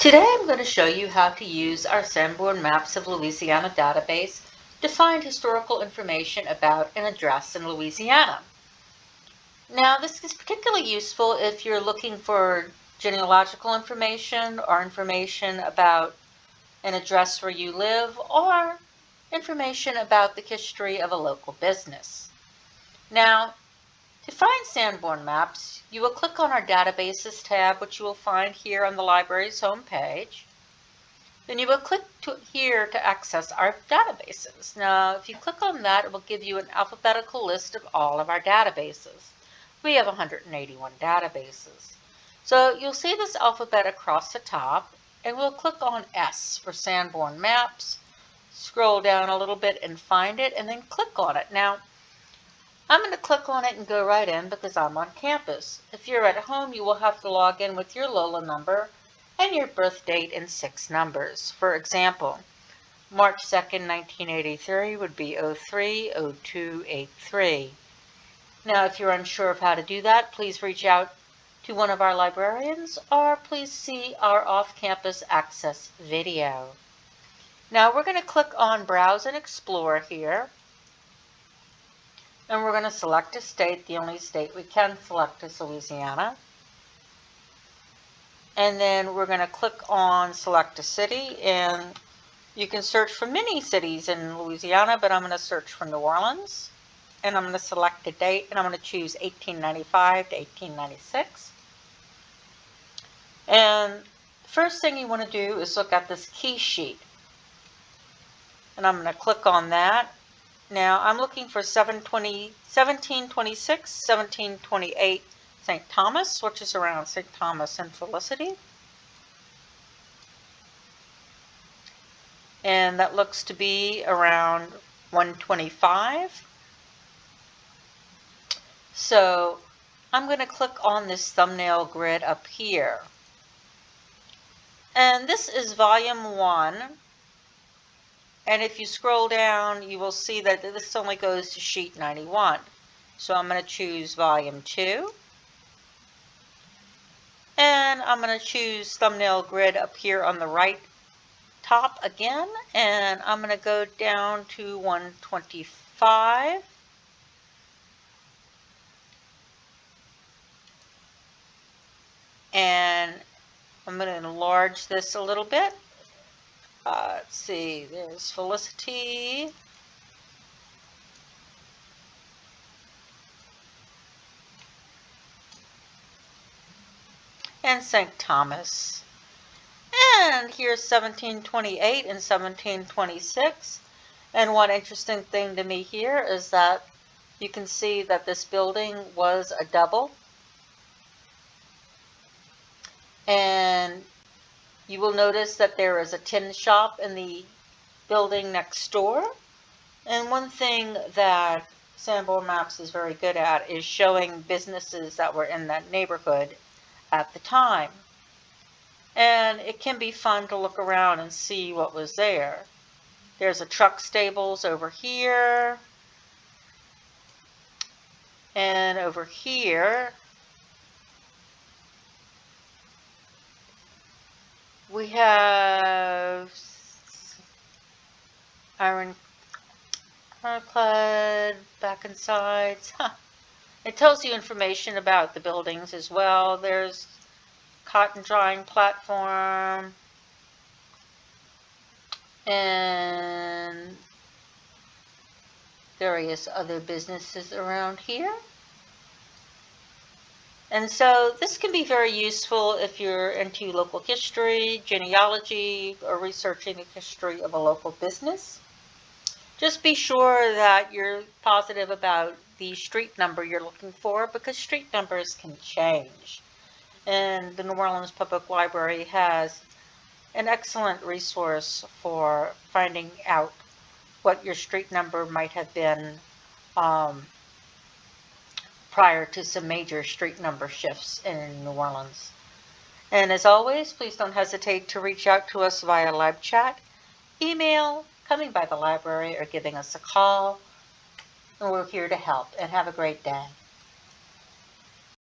Today I'm going to show you how to use our Sanborn Maps of Louisiana database to find historical information about an address in Louisiana. Now this is particularly useful if you're looking for genealogical information or information about an address where you live or information about the history of a local business. Now, to find Sanborn Maps, you will click on our Databases tab, which you will find here on the library's homepage. Then you will click here to access our databases. Now, if you click on that, it will give you an alphabetical list of all of our databases. We have 181 databases. So you'll see this alphabet across the top, and we'll click on S for Sanborn Maps, scroll down a little bit and find it, and then click on it. Now, I'm going to click on it and go right in because I'm on campus. If you're at home, you will have to log in with your Lola number and your birth date in 6 numbers. For example, March 2nd, 1983 would be 030283. Now, if you're unsure of how to do that, please reach out to one of our librarians or please see our off-campus access video. Now, we're going to click on Browse and Explore here. And we're going to select a state. The only state we can select is Louisiana. And then we're going to click on Select a City. And you can search for many cities in Louisiana, but I'm going to search for New Orleans. And I'm going to select a date, and I'm going to choose 1895 to 1896. And the first thing you want to do is look at this key sheet. And I'm going to click on that. Now, I'm looking for 1726, 1728 St. Thomas, which is around St. Thomas and Felicity. And that looks to be around 125. So, I'm going to click on this thumbnail grid up here. And this is volume 1. And if you scroll down, you will see that this only goes to sheet 91. So I'm going to choose volume 2. And I'm going to choose thumbnail grid up here on the right top again. And I'm going to go down to 125. And I'm going to enlarge this a little bit. Let's see, there's Felicity. And St. Thomas. And here's 1728 and 1726. And one interesting thing to me here is that you can see that this building was a double. And you will notice that there is a tin shop in the building next door. And one thing that Sanborn Maps is very good at is showing businesses that were in that neighborhood at the time. And it can be fun to look around and see what was there. There's a truck stables over here. And over here, we have ironclad back and sides. It tells you information about the buildings as well. There's cotton drying platform and various other businesses around here. And so this can be very useful if you're into local history, genealogy, or researching the history of a local business. Just be sure that you're positive about the street number you're looking for because street numbers can change. And the New Orleans Public Library has an excellent resource for finding out what your street number might have been prior to some major street number shifts in New Orleans. And as always, please don't hesitate to reach out to us via live chat, email, coming by the library, or giving us a call. And we're here to help. And have a great day.